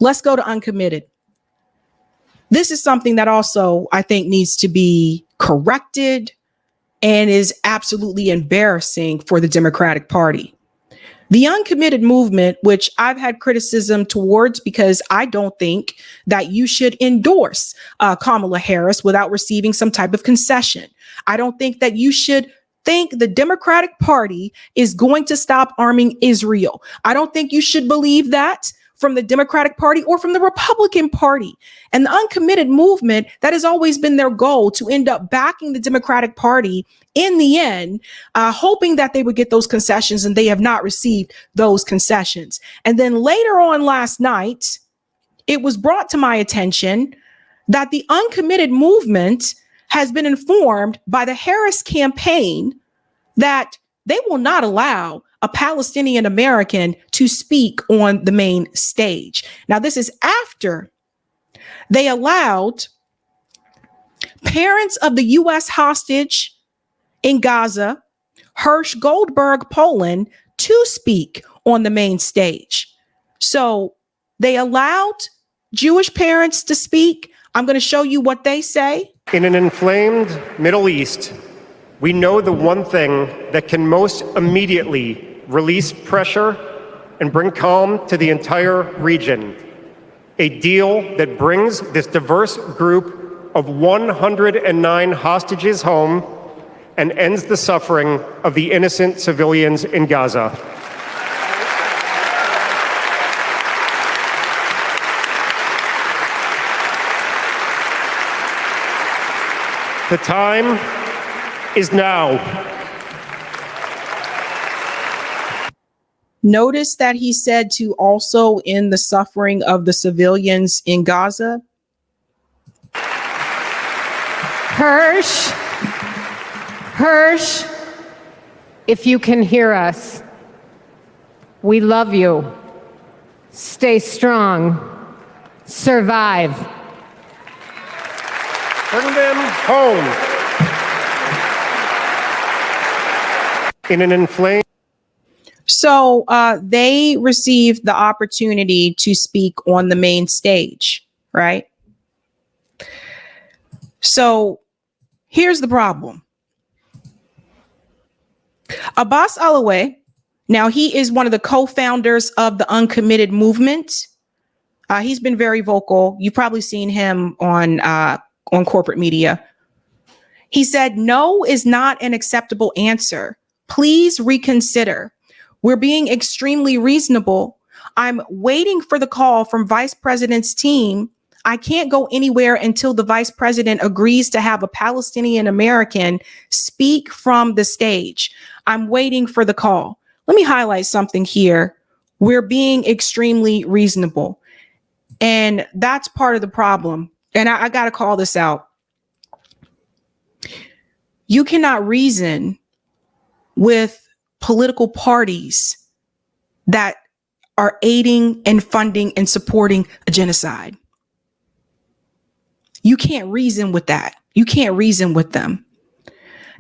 Let's go to Uncommitted. This is something that also I think needs to be corrected and is absolutely embarrassing for the Democratic Party. The Uncommitted movement, which I've had criticism towards because I don't think that you should endorse Kamala Harris without receiving some type of concession. I don't think that you should think the Democratic Party is going to stop arming Israel. I don't think you should believe that from the Democratic Party or from the Republican Party. And the Uncommitted movement, that has always been their goal, to end up backing the Democratic Party in the end, hoping that they would get those concessions, and they have not received those concessions. And then later on last night, it was brought to my attention that the Uncommitted movement has been informed by the Harris campaign that they will not allow a Palestinian American to speak on the main stage. Now, this is after they allowed parents of the U.S. hostage in Gaza, Hirsch Goldberg, Poland, to speak on the main stage. So they allowed Jewish parents to speak. I'm going to show you what they say. In an inflamed Middle East, we know the one thing that can most immediately release pressure and bring calm to the entire region: a deal that brings this diverse group of 109 hostages home and ends the suffering of the innocent civilians in Gaza. The time is now. Notice that he said to also end the suffering of the civilians in Gaza. Hirsch, if you can hear us, we love you. Stay strong. Survive. Bring them home. In an inflamed. So they received the opportunity to speak on the main stage, right? So here's the problem. Abbas Alaway, now he is one of the co-founders of the Uncommitted movement. He's been very vocal. You've probably seen him on corporate media. He said, "No is not an acceptable answer. Please reconsider. We're being extremely reasonable. I'm waiting for the call from Vice President's team. I can't go anywhere until the Vice President agrees to have a Palestinian American speak from the stage. I'm waiting for the call." Let me highlight something here. We're being extremely reasonable. And that's part of the problem. And I got to call this out. You cannot reason with political parties that are aiding and funding and supporting a genocide. You can't reason with that. You can't reason with them.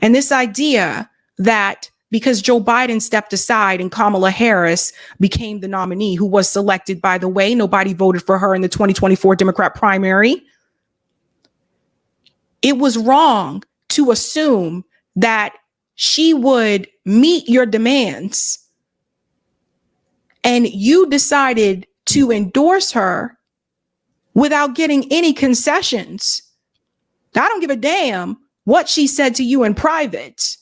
And this idea that because Joe Biden stepped aside and Kamala Harris became the nominee, who was selected, by the way, nobody voted for her in the 2024 Democrat primary. It was wrong to assume that she would meet your demands, and you decided to endorse her without getting any concessions. I don't give a damn what she said to you in private.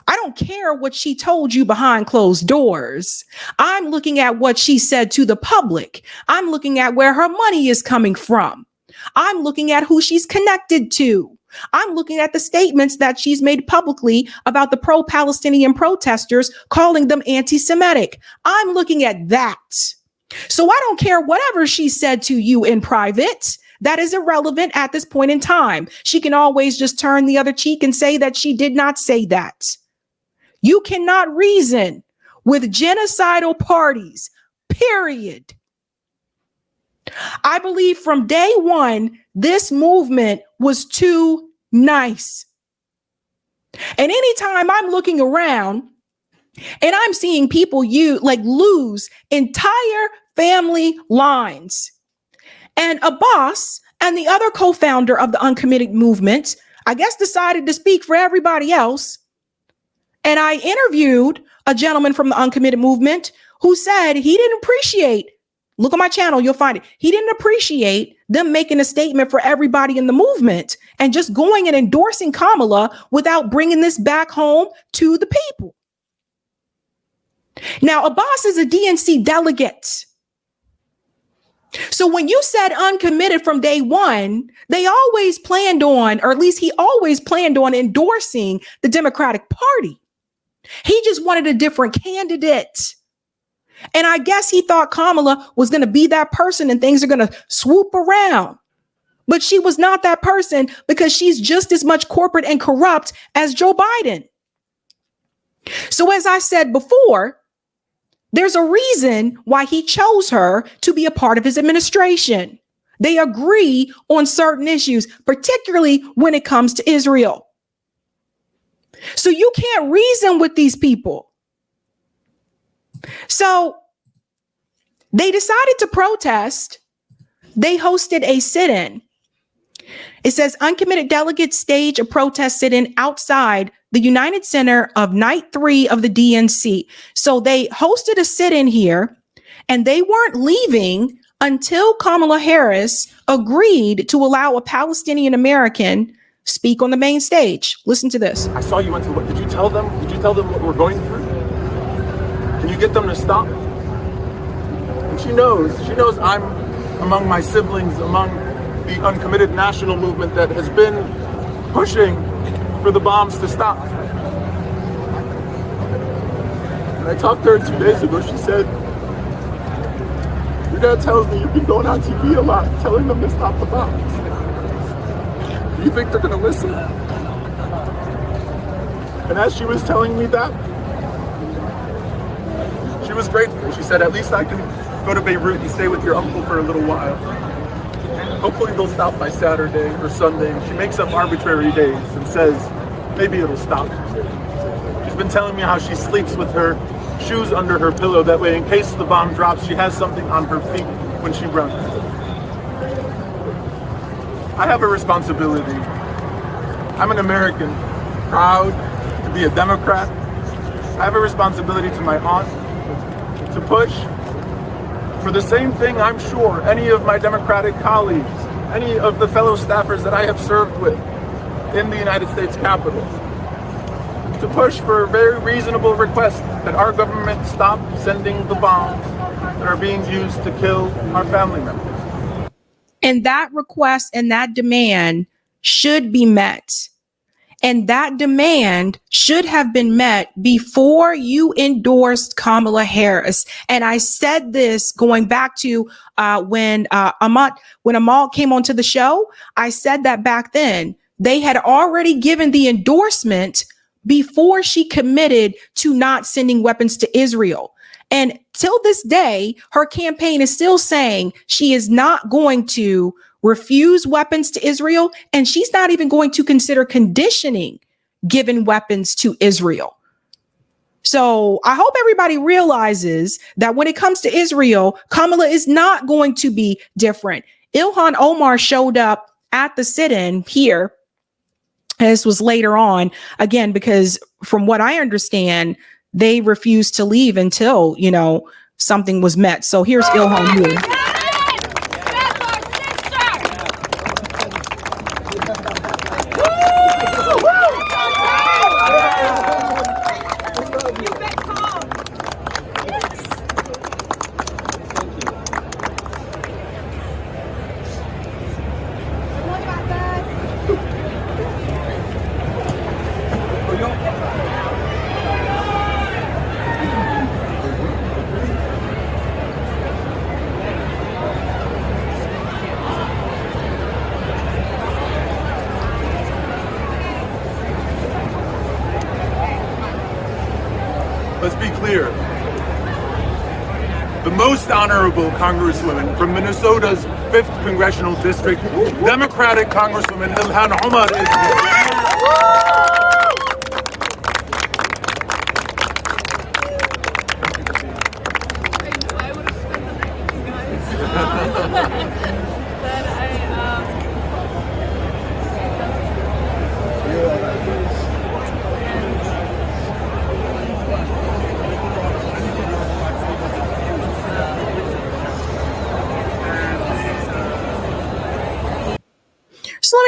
I don't care what she told you behind closed doors. I'm looking at what she said to the public. I'm looking at where her money is coming from. I'm looking at who she's connected to. I'm looking at the statements that she's made publicly about the pro-Palestinian protesters, calling them anti-Semitic. I'm looking at that. So I don't care whatever she said to you in private. That is irrelevant at this point in time. She can always just turn the other cheek and say that she did not say that. You cannot reason with genocidal parties, period. I believe from day one, this movement was too nice. And anytime I'm looking around and I'm seeing people lose entire family lines And Abbas and the other co-founder of the Uncommitted movement, I guess, decided to speak for everybody else. And I interviewed a gentleman from the Uncommitted movement who said he didn't appreciate, look on my channel, you'll find it. He didn't appreciate them making a statement for everybody in the movement and just going and endorsing Kamala without bringing this back home to the people. Now, Abbas is a DNC delegate. So when you said uncommitted from day one, they always planned on, or at least he always planned on endorsing the Democratic Party. He just wanted a different candidate. And I guess he thought Kamala was going to be that person and things are going to swoop around. But she was not that person because she's just as much corporate and corrupt as Joe Biden. So as I said before, there's a reason why he chose her to be a part of his administration. They agree on certain issues, particularly when it comes to Israel. So you can't reason with these people. So they decided to protest. They hosted a sit-in. It says uncommitted delegates stage a protest sit-in outside the United Center of night 3 of the DNC. So they hosted a sit-in here and they weren't leaving until Kamala Harris agreed to allow a Palestinian American speak on the main stage. Listen to this. I saw you went to what? Did you tell them? Did you tell them what we're going through? Can you get them to stop? And she knows I'm among my siblings, among the uncommitted national movement that has been pushing for the bombs to stop. And I talked to her 2 days ago. She said, your dad tells me you've been going on TV a lot, telling them to stop the bombs. Do you think they're going to listen? And as she was telling me that, she was grateful. She said, at least I can go to Beirut and stay with your uncle for a little while. Hopefully they'll stop by Saturday or Sunday. She makes up arbitrary days and says, maybe it'll stop. She's been telling me how she sleeps with her shoes under her pillow. That way, in case the bomb drops, she has something on her feet when she runs. I have a responsibility. I'm an American, proud to be a Democrat. I have a responsibility to my aunt to push for the same thing I'm sure any of my Democratic colleagues, any of the fellow staffers that I have served with in the United States Capitol, to push for a very reasonable request that our government stop sending the bombs that are being used to kill our family members. And that request and that demand should be met. And that demand should have been met before you endorsed Kamala Harris. And I said this going back to when Amal came onto the show. I said that back then they had already given the endorsement before she committed to not sending weapons to Israel. And till this day, her campaign is still saying she is not going to refuse weapons to Israel, and she's not even going to consider conditioning giving weapons to Israel. So I hope everybody realizes that when it comes to Israel, Kamala is not going to be different. Ilhan Omar showed up at the sit-in here. This was later on, again, because from what I understand, they refused to leave until, something was met. So here's Ilhan here. Let's be clear. The most honorable Congresswoman from Minnesota's 5th Congressional District, Democratic Congresswoman Ilhan Omar is here.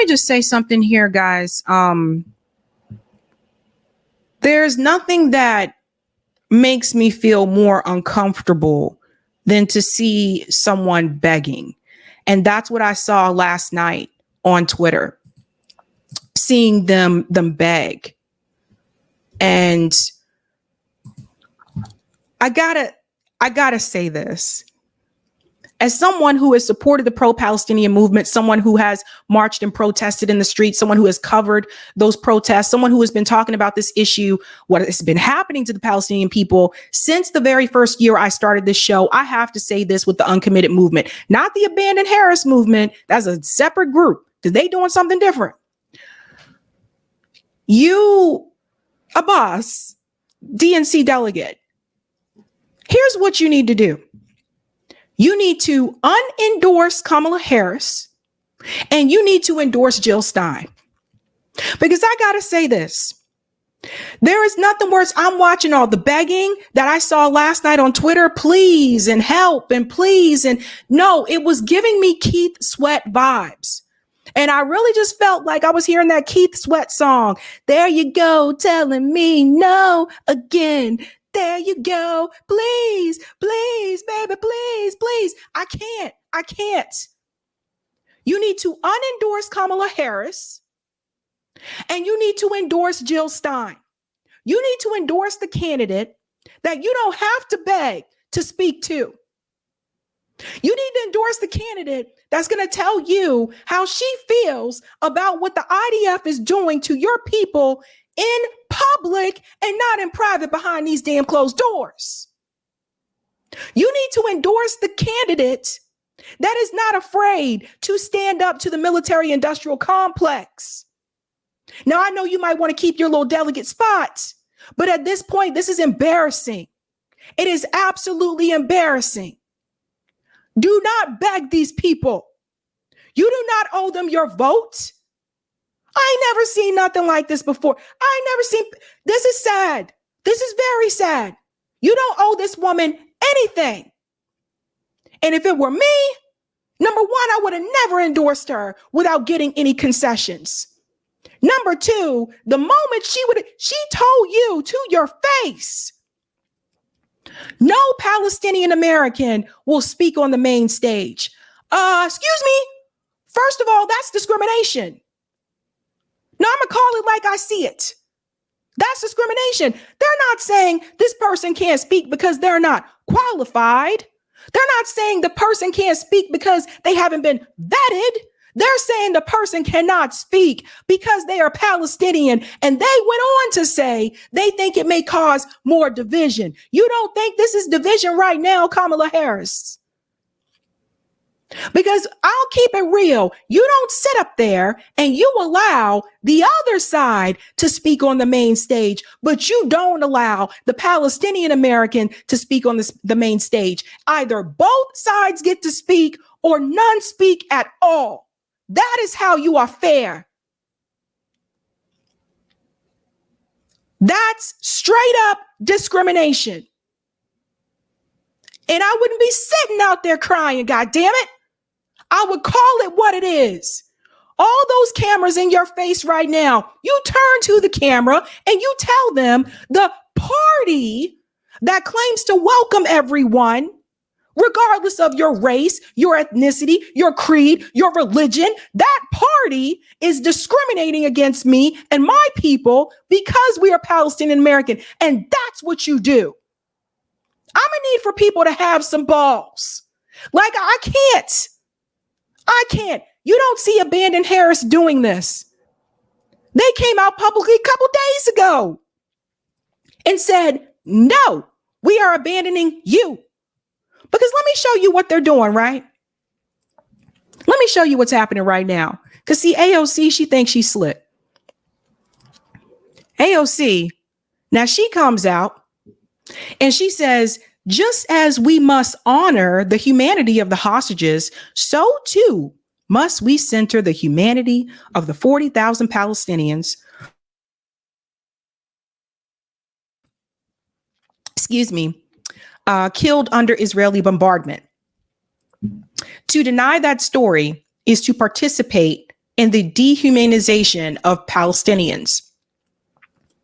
me just say something here, guys. There's nothing that makes me feel more uncomfortable than to see someone begging. And that's what I saw last night on Twitter, seeing them beg. And I gotta say this. As someone who has supported the pro-Palestinian movement, someone who has marched and protested in the streets, someone who has covered those protests, someone who has been talking about this issue, what has been happening to the Palestinian people since the very first year I started this show, I have to say this with the Uncommitted movement, not the Abandoned Harris movement. That's a separate group because they doing something different. You, Abbas, DNC delegate, here's what you need to do. You need to unendorse Kamala Harris and you need to endorse Jill Stein. Because I got to say this. There is nothing worse. I'm watching all the begging that I saw last night on Twitter. Please and help and please. And no, it was giving me Keith Sweat vibes. And I really just felt like I was hearing that Keith Sweat song. There you go, telling me no again. There you go. Please, please, baby, please, please. I can't. You need to unendorse Kamala Harris and you need to endorse Jill Stein. You need to endorse the candidate that you don't have to beg to speak to. You need to endorse the candidate that's going to tell you how she feels about what the IDF is doing to your people in public and not in private behind these damn closed doors. You need to endorse the candidate that is not afraid to stand up to the military industrial complex. Now, I know you might want to keep your little delegate spot, but at this point, this is embarrassing. It is absolutely embarrassing. Do not beg these people. You do not owe them your vote. I ain't never seen nothing like this before. This is sad. This is very sad. You don't owe this woman anything. And if it were me, number one, I would have never endorsed her without getting any concessions. Number two, the moment she told you to your face, no Palestinian American will speak on the main stage. Excuse me. First of all, that's discrimination. No, I'm gonna call it like I see it. That's discrimination. They're not saying this person can't speak because they're not qualified. They're not saying the person can't speak because they haven't been vetted. They're saying the person cannot speak because they are Palestinian. And they went on to say they think it may cause more division. You don't think this is division right now, Kamala Harris? Because I'll keep it real. You don't sit up there and you allow the other side to speak on the main stage, but you don't allow the Palestinian American to speak on the main stage. Either both sides get to speak or none speak at all. That is how you are fair. That's straight up discrimination. And I wouldn't be sitting out there crying, God damn it. I would call it what it is. All those cameras in your face right now, you turn to the camera and you tell them the party that claims to welcome everyone, regardless of your race, your ethnicity, your creed, your religion, that party is discriminating against me and my people because we are Palestinian American. And that's what you do. I'm gonna need for people to have some balls. Like I can't. You don't see Abandoned Harris doing this. They came out publicly a couple days ago and said, no, we are abandoning you. Because let me show you what they're doing, right? Let me show you what's happening right now. Because see, AOC, she thinks she's slick. AOC, now she comes out and she says, just as we must honor the humanity of the hostages, so too must we center the humanity of the 40,000 Palestinians, killed under Israeli bombardment. To deny that story is to participate in the dehumanization of Palestinians.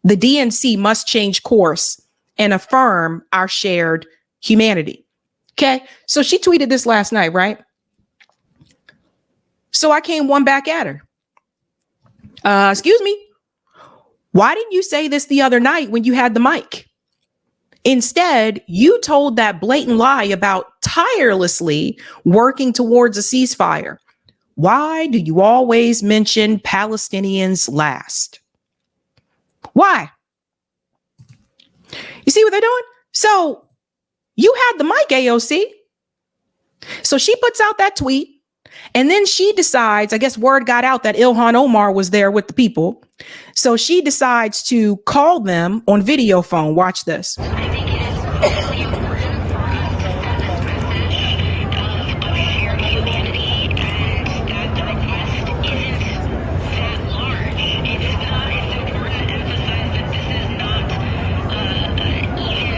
The DNC must change course and affirm our shared humanity. Okay, so she tweeted this last night, right? So I came one back at her. Excuse me, why didn't you say this the other night when you had the mic? Instead, you told that blatant lie about tirelessly working towards a ceasefire. Why do you always mention Palestinians last? Why? You see what they're doing? So you had the mic, AOC. So she puts out that tweet, and then she decides, I guess word got out that Ilhan Omar was there with the people. So she decides to call them on video phone. Watch this. I think it is really important for us to send this message of shared humanity, and that the request isn't that large. It's important to emphasize that this is not even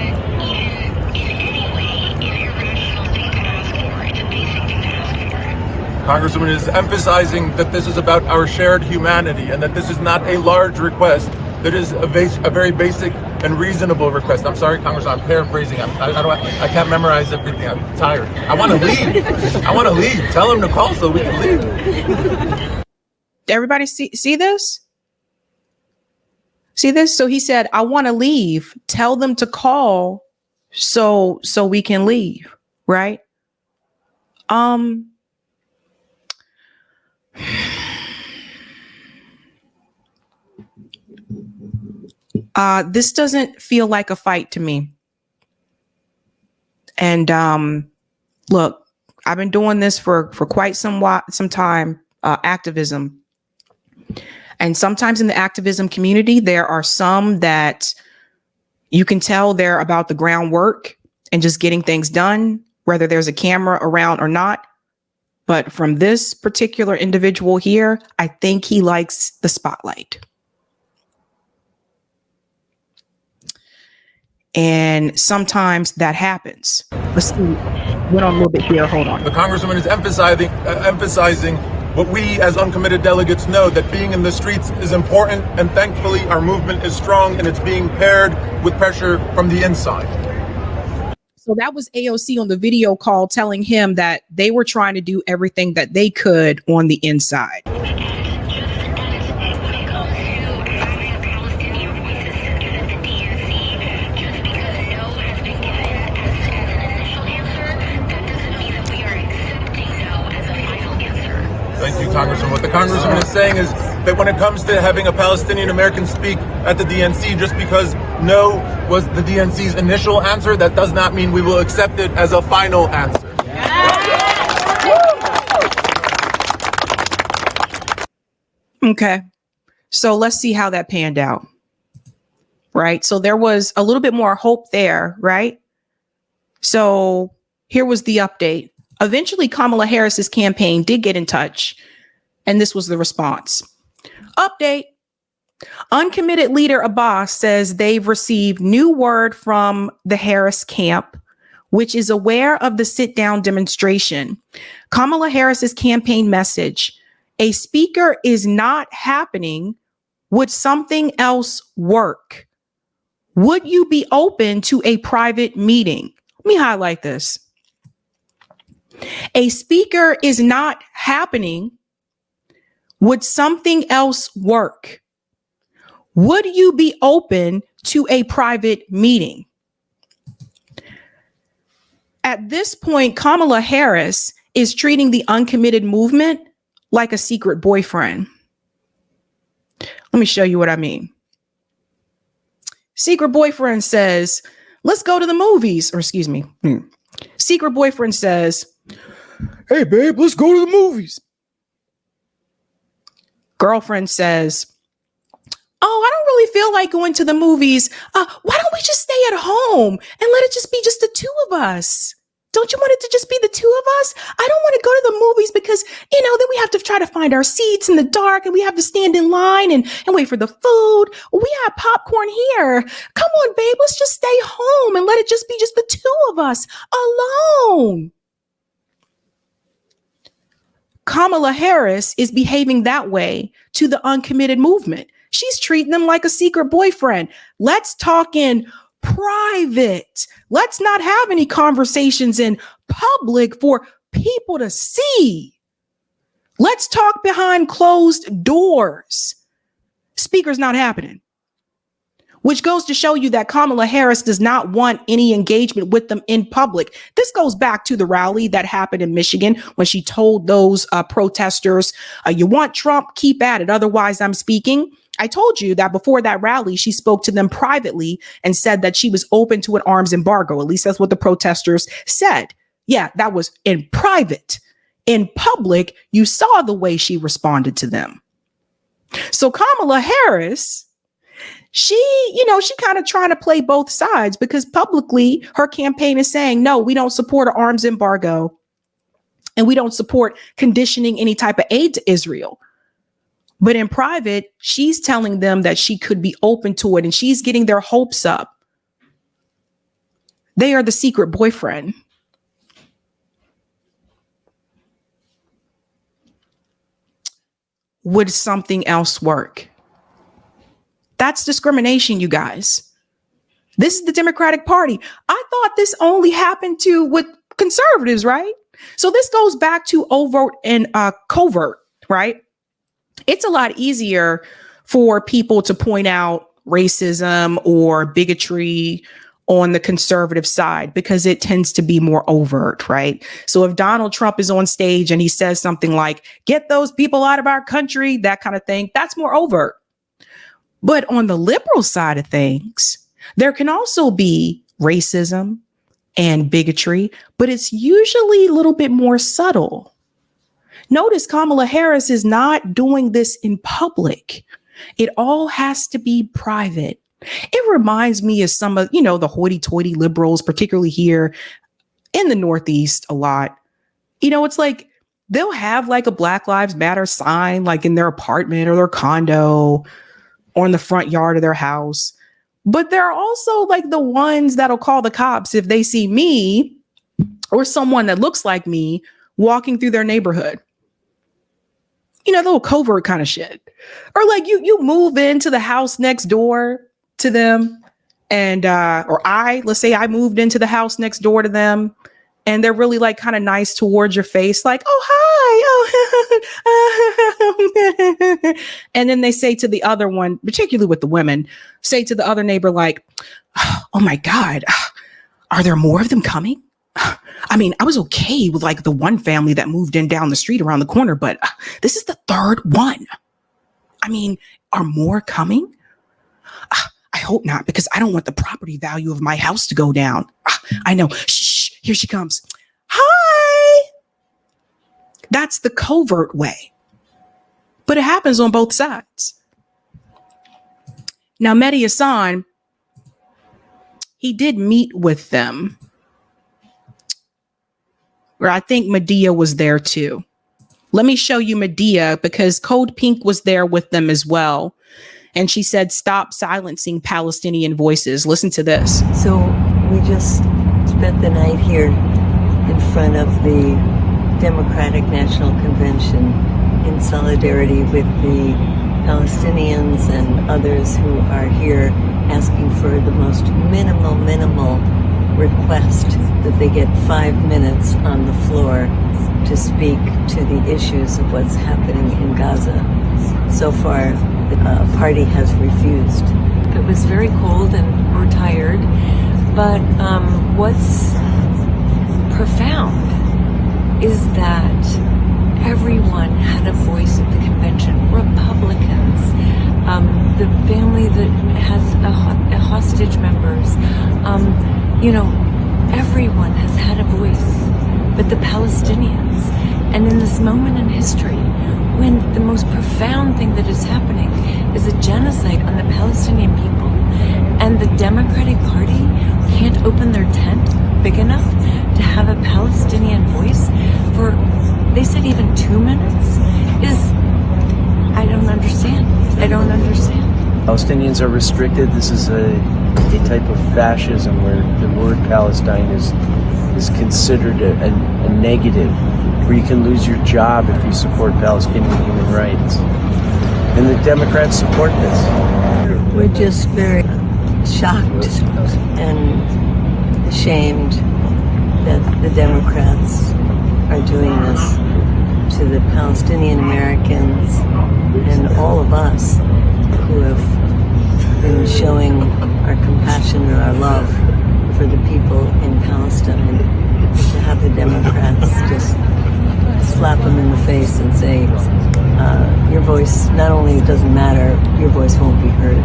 in any way an irrational thing to ask for. It's a basic thing to ask for. Congresswoman is emphasizing that this is about our shared humanity and that this is not a large request. That is a very basic and reasonable request. I'm sorry, Congressman, I'm paraphrasing. I can't memorize everything. I'm tired. I want to leave. I want to leave. Tell him to call so we can leave. Everybody see this? See this? So he said, I want to leave. Tell them to call so we can leave, right? This doesn't feel like a fight to me. And look, I've been doing this for quite some time, activism. And sometimes in the activism community, there are some that you can tell they're about the groundwork and just getting things done, whether there's a camera around or not. But from this particular individual here, I think he likes the spotlight. And sometimes that happens. Let's see. Went on a little bit here. Hold on. The Congresswoman is emphasizing what we as uncommitted delegates know, that being in the streets is important, and thankfully our movement is strong and it's being paired with pressure from the inside. So that was AOC on the video call telling him that they were trying to do everything that they could on the inside. Thank you, Congressman. What the Congressman is saying is that when it comes to having a Palestinian American speak at the DNC, just because no was the DNC's initial answer, that does not mean we will accept it as a final answer. Okay. So let's see how that panned out. Right. So there was a little bit more hope there. Right. So here was the update. Eventually, Kamala Harris's campaign did get in touch, and this was the response. Update. Uncommitted leader Abbas says they've received new word from the Harris camp, which is aware of the sit-down demonstration. Kamala Harris's campaign message: a speaker is not happening. Would something else work? Would you be open to a private meeting? Let me highlight this. A speaker is not happening. Would something else work? Would you be open to a private meeting? At this point, Kamala Harris is treating the uncommitted movement like a secret boyfriend. Let me show you what I mean. Secret boyfriend says, let's go to the movies. Or excuse me. Secret boyfriend says, hey, babe, let's go to the movies. Girlfriend says, oh, I don't really feel like going to the movies. Why don't we just stay at home and let it just be just the two of us? Don't you want it to just be the two of us? I don't want to go to the movies because, then we have to try to find our seats in the dark and we have to stand in line and wait for the food. We have popcorn here. Come on, babe, let's just stay home and let it just be just the two of us alone. Kamala Harris is behaving that way to the uncommitted movement. She's treating them like a secret boyfriend. Let's talk in private. Let's not have any conversations in public for people to see. Let's talk behind closed doors. Speaker's not happening. Which goes to show you that Kamala Harris does not want any engagement with them in public. This goes back to the rally that happened in Michigan when she told those protesters, you want Trump, keep at it. Otherwise, I'm speaking. I told you that before that rally, she spoke to them privately and said that she was open to an arms embargo. At least that's what the protesters said. Yeah, that was in private. In public, you saw the way she responded to them. So Kamala Harris, she kind of trying to play both sides because publicly her campaign is saying, no, we don't support an arms embargo and we don't support conditioning any type of aid to Israel. But in private, she's telling them that she could be open to it and she's getting their hopes up. They are the secret boyfriend. Would something else work? That's discrimination, you guys. This is the Democratic Party. I thought this only happened with conservatives, right? So this goes back to overt and covert, right? It's a lot easier for people to point out racism or bigotry on the conservative side because it tends to be more overt, right? So if Donald Trump is on stage and he says something like, get those people out of our country, that kind of thing, that's more overt. But on the liberal side of things, there can also be racism and bigotry, but it's usually a little bit more subtle. Notice Kamala Harris is not doing this in public. It all has to be private. It reminds me of some of, the hoity-toity liberals, particularly here in the Northeast a lot. It's like they'll have like a Black Lives Matter sign like in their apartment or their condo or in the front yard of their house. But there are also like the ones that'll call the cops if they see me or someone that looks like me walking through their neighborhood. The little covert kind of shit. Or like you move into the house next door to them and let's say I moved into the house next door to them and they're really like kind of nice towards your face, like, oh, hi. And then they say to the other one, particularly with the women, say to the other neighbor, like, oh my God, are there more of them coming? I mean, I was okay with like the one family that moved in down the street around the corner, but this is the third one. I mean, are more coming? I hope not, because I don't want the property value of my house to go down. I know. Shh, here she comes. Hi. That's the covert way. But it happens on both sides. Now, Mehdi Hasan, he did meet with them. Where I think Medea was there too. Let me show you Medea because Code Pink was there with them as well. And she said, stop silencing Palestinian voices. Listen to this. So we just spent the night here in front of the Democratic National Convention in solidarity with the Palestinians and others who are here asking for the most minimal request that they get 5 minutes on the floor to speak to the issues of what's happening in Gaza. So far, the party has refused. It was very cold and we're tired, but what's profound is that everyone had a voice at the convention. Republicans, the family that has a hostage members, everyone has had a voice, but the Palestinians. And in this moment in history, when the most profound thing that is happening is a genocide on the Palestinian people, and the Democratic Party can't open their tent big enough to have a Palestinian voice for, they said even 2 minutes, I don't understand. Palestinians are restricted. This is a type of fascism where the word Palestine is is considered a negative, where you can lose your job if you support Palestinian human rights. And the Democrats support this. We're just very shocked and ashamed that the Democrats are doing this to the Palestinian Americans and all of us who have been showing our compassion and our love for the people in Palestine. To have the Democrats just slap them in the face and say, your voice not only doesn't matter, your voice won't be heard.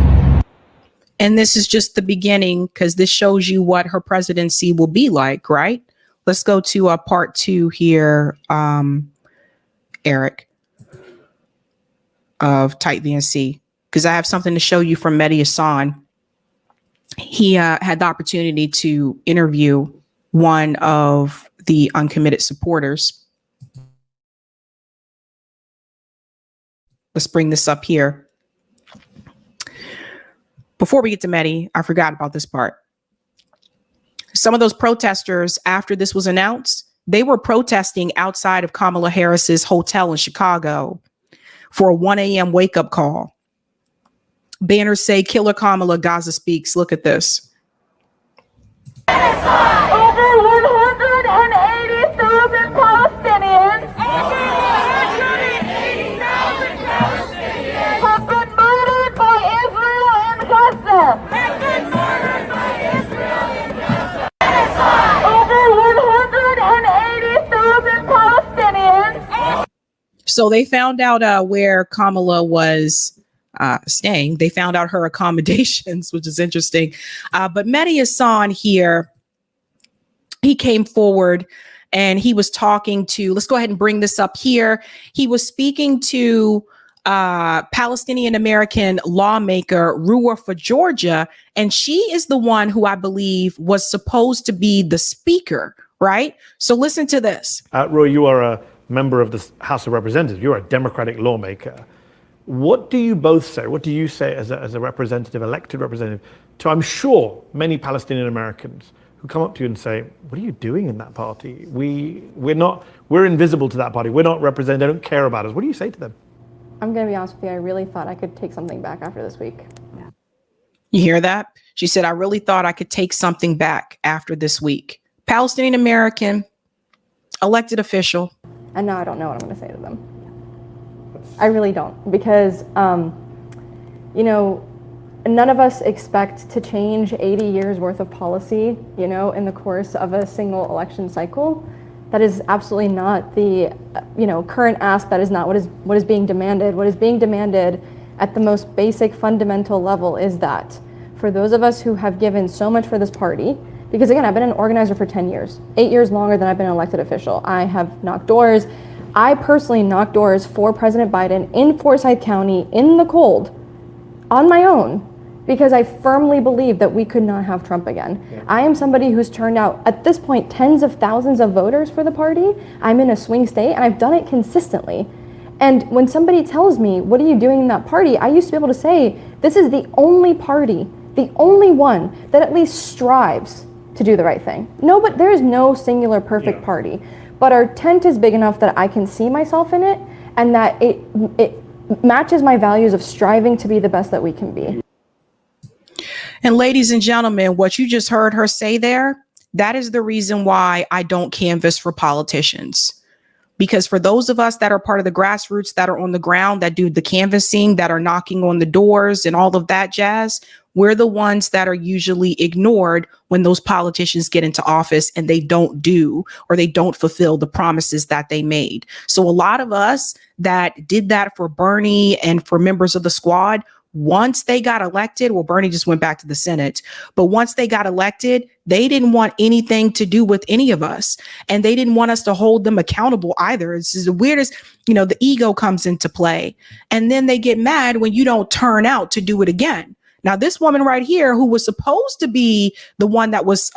And this is just the beginning, because this shows you what her presidency will be like, right? Let's go to part 2 here, Eric, of Tight VNC, because I have something to show you from Mehdi Hassan. He had the opportunity to interview one of the Uncommitted supporters. Let's bring this up here. Before we get to Mehdi, I forgot about this part. Some of those protesters, after this was announced, they were protesting outside of Kamala Harris's hotel in Chicago for a 1 a.m. wake-up call. Banners say, "Killer Kamala, Gaza speaks." Look at this. Over 180,000 Palestinians. Have been murdered by Israel in Gaza. Over 180,000 Palestinians. So they found out where Kamala was staying. They found out her accommodations, which is interesting. But Mehdi Hassan here, he came forward and he was talking to, let's go ahead and bring this up here. He was speaking to Palestinian American lawmaker Ruwa for Georgia, and she is the one who I believe was supposed to be the speaker, right? So listen to this. Ruwa, you are a member of the House of Representatives. You're a Democratic lawmaker. What do you both say? What do you say as a representative, elected representative, to, I'm sure, many Palestinian Americans who come up to you and say, what are you doing in that party? We're invisible to that party. We're not represented. They don't care about us. What do you say to them? I'm going to be honest with you. I really thought I could take something back after this week. Yeah. You hear that? She said, I really thought I could take something back after this week. Palestinian American, elected official. And now I don't know what I'm going to say to them. I really don't, because, none of us expect to change 80 years worth of policy, in the course of a single election cycle. That is absolutely not the, current ask. That is not what is being demanded. What is being demanded at the most basic fundamental level is that for those of us who have given so much for this party, because again, I've been an organizer for 10 years, 8 years longer than I've been an elected official. I have knocked doors. I personally knocked doors for President Biden in Forsyth County in the cold on my own, because I firmly believe that we could not have Trump again. Yeah. I am somebody who's turned out, at this point, tens of thousands of voters for the party. I'm in a swing state, and I've done it consistently. And when somebody tells me, what are you doing in that party? I used to be able to say, this is the only party, the only one that at least strives to do the right thing. No, but there is no singular perfect party. But our tent is big enough that I can see myself in it, and that it matches my values of striving to be the best that we can be. And ladies and gentlemen, what you just heard her say there, that is the reason why I don't canvass for politicians. Because for those of us that are part of the grassroots, that are on the ground, that do the canvassing, that are knocking on the doors and all of that jazz, we're the ones that are usually ignored when those politicians get into office and they don't do, or they don't fulfill the promises that they made. So a lot of us that did that for Bernie and for members of the squad, once they got elected, well, Bernie just went back to the Senate, but once they got elected, they didn't want anything to do with any of us. And they didn't want us to hold them accountable either. It's just the weirdest, the ego comes into play. And then they get mad when you don't turn out to do it again. Now, this woman right here, who was supposed to be the one that was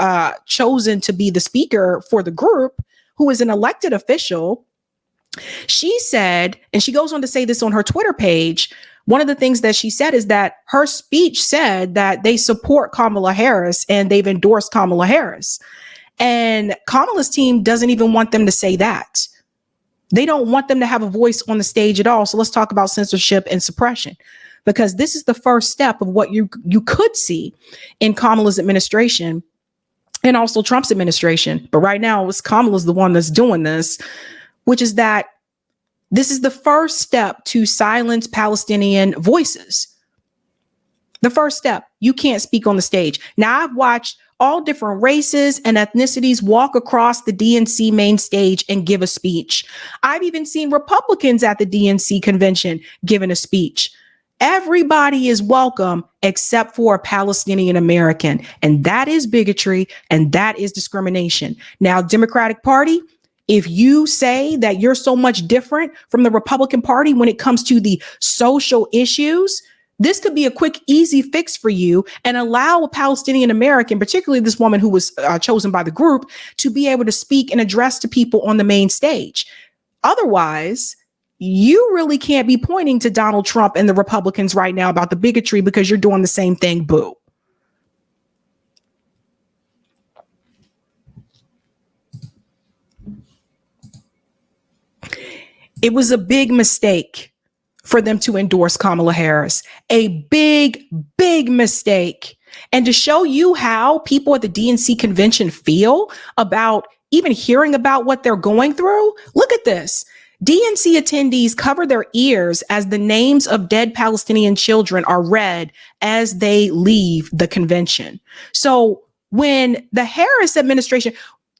chosen to be the speaker for the group, who is an elected official, she said, and she goes on to say this on her Twitter page, one of the things that she said is that her speech said that they support Kamala Harris and they've endorsed Kamala Harris. And Kamala's team doesn't even want them to say that. They don't want them to have a voice on the stage at all. So let's talk about censorship and suppression, because this is the first step of what you could see in Kamala's administration and also Trump's administration. But right now, it's Kamala's the one that's doing this, which is that this is the first step to silence Palestinian voices. The first step, you can't speak on the stage. Now, I've watched all different races and ethnicities walk across the DNC main stage and give a speech. I've even seen Republicans at the DNC convention giving a speech. Everybody is welcome except for a Palestinian American. And that is bigotry and that is discrimination. Now, Democratic Party, if you say that you're so much different from the Republican Party when it comes to the social issues, this could be a quick, easy fix for you and allow a Palestinian American, particularly this woman who was chosen by the group, to be able to speak and address to people on the main stage. Otherwise, you really can't be pointing to Donald Trump and the Republicans right now about the bigotry because you're doing the same thing. Boo. It was a big mistake for them to endorse Kamala Harris. A big, big mistake. And to show you how people at the DNC convention feel about even hearing about what they're going through, look at this. DNC attendees cover their ears as the names of dead Palestinian children are read as they leave the convention. So when the Harris administration,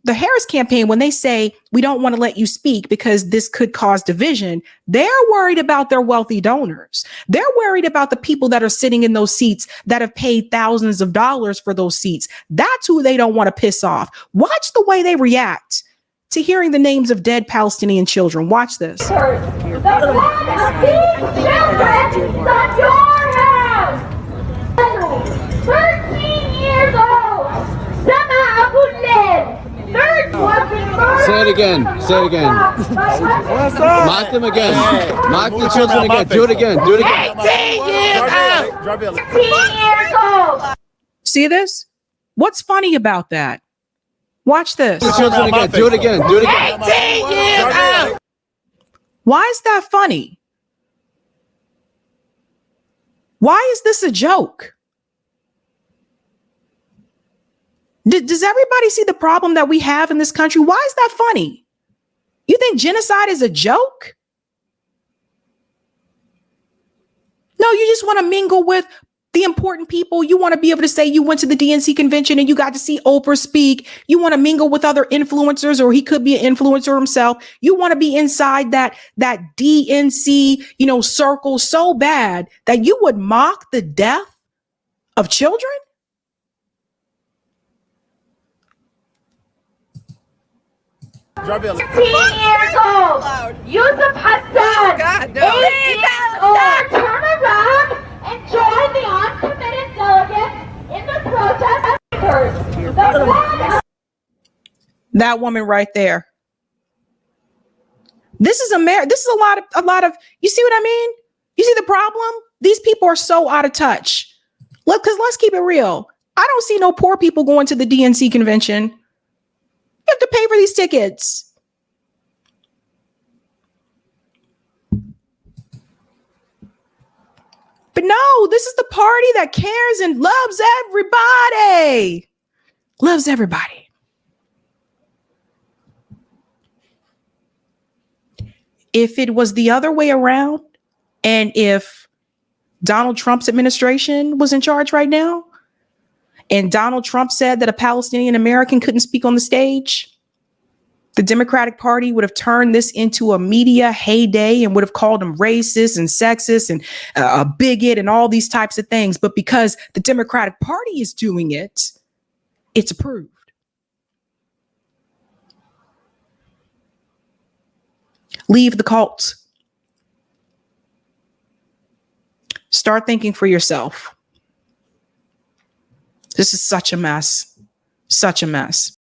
the Harris campaign, when they say, we don't want to let you speak because this could cause division, they're worried about their wealthy donors. They're worried about the people that are sitting in those seats that have paid thousands of dollars for those seats. That's who they don't want to piss off. Watch the way they react to hearing the names of dead Palestinian children. Watch this. The blood of these children is on your house. 13 years old. Sama Abu Lid. Say it again. Say it again. Mock them again. Mock the children again. Do it again. Do it again. 18 years old. See this? What's funny about that? Watch this. The children again. Do it again. Do it again. 18 years old. Why is that funny? Why is this a joke? Does everybody see the problem that we have in this country? Why is that funny? You think genocide is a joke? No, you just want to mingle with the important people. You want to be able to say you went to the DNC convention and you got to see Oprah speak. You want to mingle with other influencers, or he could be an influencer himself. You want to be inside that DNC, circle so bad that you would mock the death of children? $15 years old. Yusuf Hassan, 8 years old. Turn around and join the uncommitted delegates in the protest. That woman right there. This is This is a lot of. You see what I mean? You see the problem? These people are so out of touch. Look, because let's keep it real. I don't see no poor people going to the DNC convention. You have to pay for these tickets. But no, this is the party that cares and loves everybody. Loves everybody. If it was the other way around, and if Donald Trump's administration was in charge right now, and Donald Trump said that a Palestinian American couldn't speak on the stage, the Democratic Party would have turned this into a media heyday and would have called him racist and sexist and a bigot and all these types of things. But because the Democratic Party is doing it, it's approved. Leave the cult. Start thinking for yourself. This is such a mess. Such a mess.